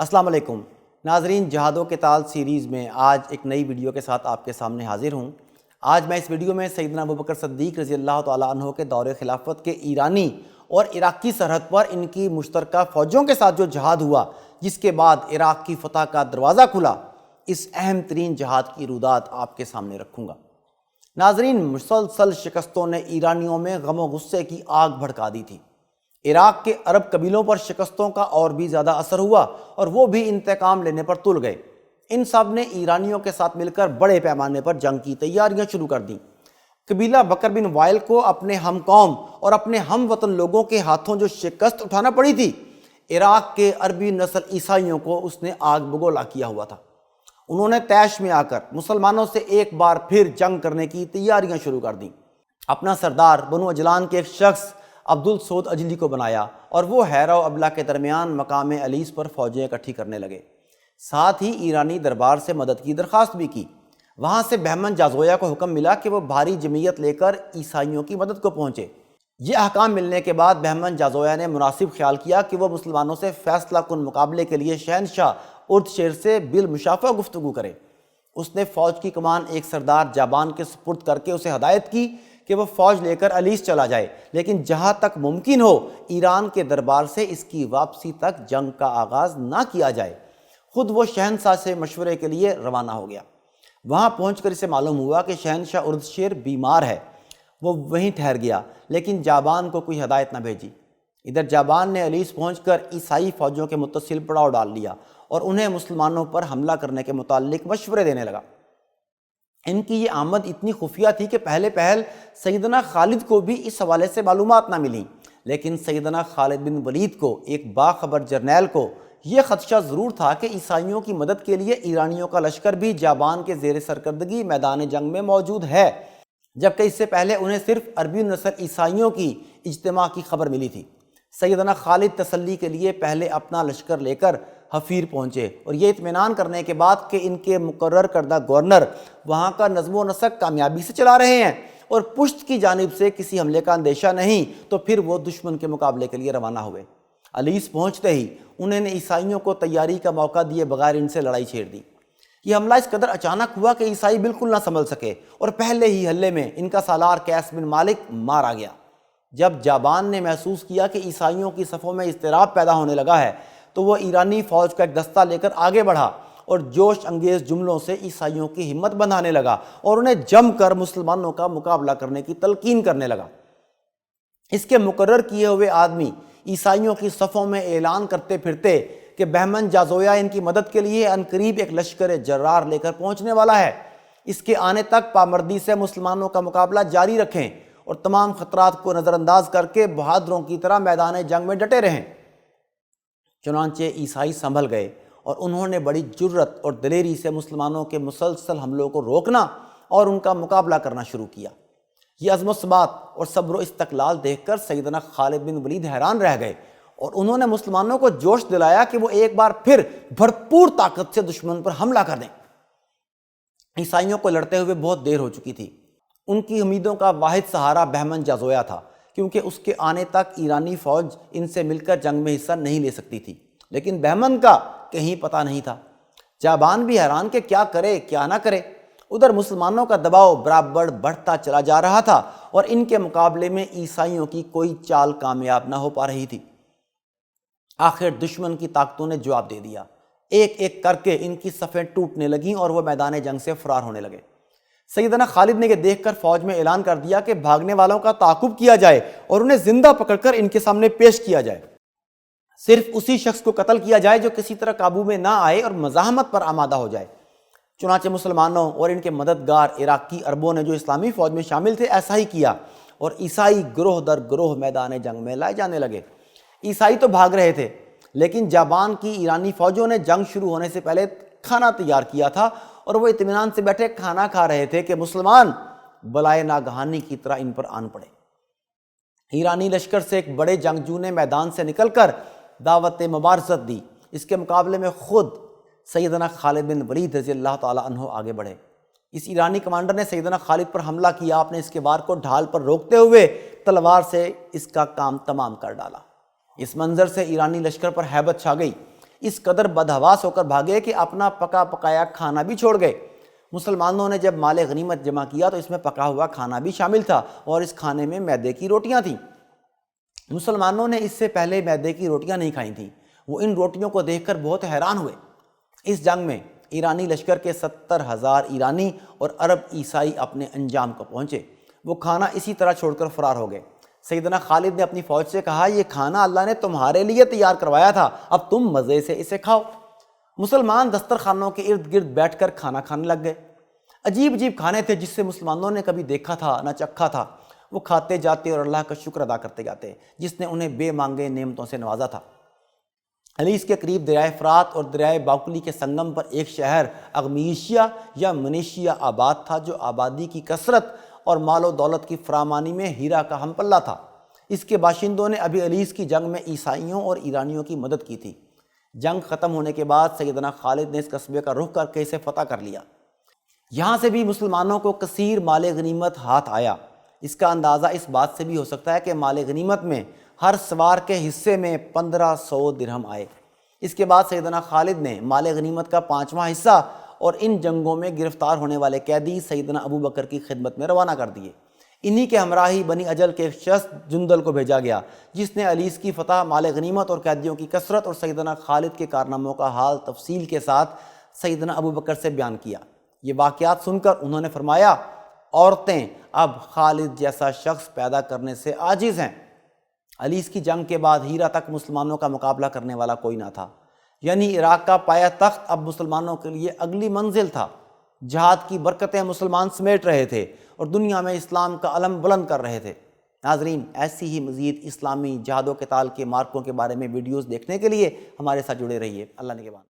السلام علیکم ناظرین، جہاد و قتال سیریز میں آج ایک نئی ویڈیو کے ساتھ آپ کے سامنے حاضر ہوں۔ آج میں اس ویڈیو میں سیدنا ابوبکر صدیق رضی اللہ تعالیٰ عنہ کے دور خلافت کے ایرانی اور عراقی سرحد پر ان کی مشترکہ فوجوں کے ساتھ جو جہاد ہوا، جس کے بعد عراق کی فتح کا دروازہ کھلا، اس اہم ترین جہاد کی رودات آپ کے سامنے رکھوں گا۔ ناظرین، مسلسل شکستوں نے ایرانیوں میں غم و غصے کی آگ بھڑکا دی تھی۔ عراق کے عرب قبیلوں پر شکستوں کا اور بھی زیادہ اثر ہوا اور وہ بھی انتقام لینے پر تل گئے۔ ان سب نے ایرانیوں کے ساتھ مل کر بڑے پیمانے پر جنگ کی تیاریاں شروع کر دیں۔ قبیلہ بکر بن وائل کو اپنے ہم قوم اور اپنے ہم وطن لوگوں کے ہاتھوں جو شکست اٹھانا پڑی تھی، عراق کے عربی نسل عیسائیوں کو اس نے آگ بگولا کیا ہوا تھا۔ انہوں نے طیش میں آ کر مسلمانوں سے ایک بار پھر جنگ کرنے کی تیاریاں شروع کر دیں۔ اپنا سردار بنو اجلان کے ایک شخص عبدالسعود اجلی کو بنایا اور وہ حیرہ و ابلا کے درمیان مقام علیس پر فوجیں اکٹھی کرنے لگے۔ ساتھ ہی ایرانی دربار سے مدد کی درخواست بھی کی۔ وہاں سے بہمن جازویہ کو حکم ملا کہ وہ بھاری جمعیت لے کر عیسائیوں کی مدد کو پہنچے۔ یہ احکام ملنے کے بعد بہمن جازویہ نے مناسب خیال کیا کہ وہ مسلمانوں سے فیصلہ کن مقابلے کے لیے شہنشاہ اردشیر سے بالمشافہ گفتگو کرے۔ اس نے فوج کی کمان ایک سردار جابان کے سپرد کر کے اسے ہدایت کی کہ وہ فوج لے کر علیس چلا جائے، لیکن جہاں تک ممکن ہو ایران کے دربار سے اس کی واپسی تک جنگ کا آغاز نہ کیا جائے۔ خود وہ شہنشاہ سے مشورے کے لیے روانہ ہو گیا۔ وہاں پہنچ کر اسے معلوم ہوا کہ شہنشاہ اردشیر بیمار ہے۔ وہ وہیں ٹھہر گیا، لیکن جابان کو کوئی ہدایت نہ بھیجی۔ ادھر جابان نے علیس پہنچ کر عیسائی فوجوں کے متصل پڑاؤ ڈال لیا اور انہیں مسلمانوں پر حملہ کرنے کے متعلق مشورے دینے لگا۔ ان کی یہ آمد اتنی خفیہ تھی کہ پہل سیدنا خالد کو بھی اس حوالے سے معلومات نہ ملیں، لیکن سیدنا خالد بن ولید کو، ایک باخبر جرنیل کو، یہ خدشہ ضرور تھا کہ عیسائیوں کی مدد کے لیے ایرانیوں کا لشکر بھی جابان کے زیر سرکردگی میدان جنگ میں موجود ہے، جبکہ اس سے پہلے انہیں صرف عربی نسل عیسائیوں کی اجتماع کی خبر ملی تھی۔ سیدنا خالد تسلی کے لیے پہلے اپنا لشکر لے کر حفیر پہنچے اور یہ اطمینان کرنے کے بعد کہ ان کے مقرر کردہ گورنر وہاں کا نظم و نسق کامیابی سے چلا رہے ہیں اور پشت کی جانب سے کسی حملے کا اندیشہ نہیں، تو پھر وہ دشمن کے مقابلے کے لیے روانہ ہوئے۔ علیس پہنچتے ہی انہوں نے عیسائیوں کو تیاری کا موقع دیے بغیر ان سے لڑائی چھیڑ دی۔ یہ حملہ اس قدر اچانک ہوا کہ عیسائی بالکل نہ سنبھل سکے اور پہلے ہی حملے میں ان کا سالار قیس بن مالک مارا گیا۔ جب جابان نے محسوس کیا کہ عیسائیوں کی صفوں میں اضطراب پیدا ہونے لگا ہے، تو وہ ایرانی فوج کا ایک دستہ لے کر آگے بڑھا اور جوش انگیز جملوں سے عیسائیوں کی ہمت بندھانے لگا اور انہیں جم کر مسلمانوں کا مقابلہ کرنے کی تلقین کرنے لگا۔ اس کے مقرر کیے ہوئے آدمی عیسائیوں کی صفوں میں اعلان کرتے پھرتے کہ بہمن جازویہ ان کی مدد کے لیے عنقریب ایک لشکر جرار لے کر پہنچنے والا ہے، اس کے آنے تک پامردی سے مسلمانوں کا مقابلہ جاری رکھیں اور تمام خطرات کو نظر انداز کر کے بہادروں کی طرح میدان جنگ میں ڈٹے رہیں۔ چنانچہ عیسائی سنبھل گئے اور انہوں نے بڑی جرت اور دلیری سے مسلمانوں کے مسلسل حملوں کو روکنا اور ان کا مقابلہ کرنا شروع کیا۔ یہ عزم و ثبات اور صبر و استقلال دیکھ کر سیدنا خالد بن ولید حیران رہ گئے اور انہوں نے مسلمانوں کو جوش دلایا کہ وہ ایک بار پھر بھرپور طاقت سے دشمن پر حملہ کر دیں۔ عیسائیوں کو لڑتے ہوئے بہت دیر ہو چکی تھی۔ ان کی امیدوں کا واحد سہارا بہمن جازویہ تھا، کیونکہ اس کے آنے تک ایرانی فوج ان سے مل کر جنگ میں حصہ نہیں لے سکتی تھی، لیکن بہمن کا کہیں پتہ نہیں تھا۔ جابان بھی حیران کہ کیا کرے کیا نہ کرے۔ ادھر مسلمانوں کا دباؤ برابر بڑھتا چلا جا رہا تھا اور ان کے مقابلے میں عیسائیوں کی کوئی چال کامیاب نہ ہو پا رہی تھی۔ آخر دشمن کی طاقتوں نے جواب دے دیا۔ ایک ایک کر کے ان کی صفیں ٹوٹنے لگیں اور وہ میدان جنگ سے فرار ہونے لگے۔ سیدنا خالد نے یہ دیکھ کر فوج میں اعلان کر دیا کہ بھاگنے والوں کا تعاقب کیا جائے اور انہیں زندہ پکڑ کر ان کے سامنے پیش کیا جائے۔ صرف اسی شخص کو قتل کیا جائے جو کسی طرح قابو میں نہ آئے اور مزاحمت پر آمادہ ہو جائے۔ چنانچہ مسلمانوں اور ان کے مددگار عراقی عربوں نے جو اسلامی فوج میں شامل تھے ایسا ہی کیا اور عیسائی گروہ در گروہ میدان جنگ میں لائے جانے لگے۔ عیسائی تو بھاگ رہے تھے، لیکن جابان کی ایرانی فوجوں نے جنگ شروع ہونے سے پہلے کھانا تیار کیا تھا اور وہ اطمینان سے بیٹھے کھانا کھا رہے تھے کہ مسلمان بلائے ناگہانی کی طرح ان پر آن پڑے۔ ایرانی لشکر سے ایک بڑے جنگجو نے میدان سے نکل کر دعوت مبارزت دی۔ اس کے مقابلے میں خود سیدنا خالد بن ولید رضی اللہ تعالیٰ عنہ آگے بڑھے۔ اس ایرانی کمانڈر نے سیدنا خالد پر حملہ کیا۔ آپ نے اس کے وار کو ڈھال پر روکتے ہوئے تلوار سے اس کا کام تمام کر ڈالا۔ اس منظر سے ایرانی لشکر پر ہیبت چھا گئی۔ اس قدر بدحواس ہو کر بھاگے کہ اپنا پکا پکایا کھانا بھی چھوڑ گئے۔ مسلمانوں نے جب مال غنیمت جمع کیا تو اس میں پکا ہوا کھانا بھی شامل تھا اور اس کھانے میں میدے کی روٹیاں تھیں۔ مسلمانوں نے اس سے پہلے میدے کی روٹیاں نہیں کھائی تھیں۔ وہ ان روٹیوں کو دیکھ کر بہت حیران ہوئے۔ اس جنگ میں ایرانی لشکر کے 70,000 ایرانی اور عرب عیسائی اپنے انجام کو پہنچے۔ وہ کھانا اسی طرح چھوڑ کر فرار ہو گئے۔ سیدنا خالد نے اپنی فوج سے کہا، یہ کھانا اللہ نے تمہارے لیے تیار کروایا تھا، اب تم مزے سے اسے کھاؤ۔ مسلمان دسترخوانوں کے ارد گرد بیٹھ کر کھانا کھانے لگ گئے۔ عجیب عجیب کھانے تھے جس سے مسلمانوں نے کبھی دیکھا تھا نہ چکھا تھا۔ وہ کھاتے جاتے اور اللہ کا شکر ادا کرتے جاتے جس نے انہیں بے مانگے نعمتوں سے نوازا تھا۔ حلیز کے قریب دریائے فرات اور دریائے باقلی کے سنگم پر ایک شہر اغمیشیا یا منیشیا آباد تھا، جو آبادی کی کثرت اور مال و دولت کی فراوانی میں ہیرا کا ہم پلہ تھا۔ اس کے باشندوں نے ابھی حلیز کی جنگ میں عیسائیوں اور ایرانیوں کی مدد کی تھی۔ جنگ ختم ہونے کے بعد سیدنا خالد نے اس قصبے کا رخ کر کے اسے فتح کر لیا۔ یہاں سے بھی مسلمانوں کو کثیر مال غنیمت ہاتھ آیا۔ اس کا اندازہ اس بات سے بھی ہو سکتا ہے کہ مال غنیمت میں ہر سوار کے حصے میں 1500 درہم آئے۔ اس کے بعد سیدنا خالد نے مال غنیمت کا 5واں حصہ اور ان جنگوں میں گرفتار ہونے والے قیدی سیدنا ابو بکر کی خدمت میں روانہ کر دیے۔ انہی کے ہمراہی بنی اجل کے ایک شخص جندل کو بھیجا گیا، جس نے حلیز کی فتح، مال غنیمت اور قیدیوں کی کثرت اور سیدنا خالد کے کارناموں کا حال تفصیل کے ساتھ سیدنا ابو بکر سے بیان کیا۔ یہ واقعات سن کر انہوں نے فرمایا، عورتیں اب خالد جیسا شخص پیدا کرنے سے عاجز ہیں۔ حلیز کی جنگ کے بعد ہیرا تک مسلمانوں کا مقابلہ کرنے والا کوئی نہ تھا، یعنی عراق کا پایہ تخت اب مسلمانوں کے لیے اگلی منزل تھا۔ جہاد کی برکتیں مسلمان سمیٹ رہے تھے اور دنیا میں اسلام کا علم بلند کر رہے تھے۔ ناظرین، ایسی ہی مزید اسلامی جہاد و قتال کے مارکوں کے بارے میں ویڈیوز دیکھنے کے لیے ہمارے ساتھ جڑے رہیے۔ اللہ نگہبان۔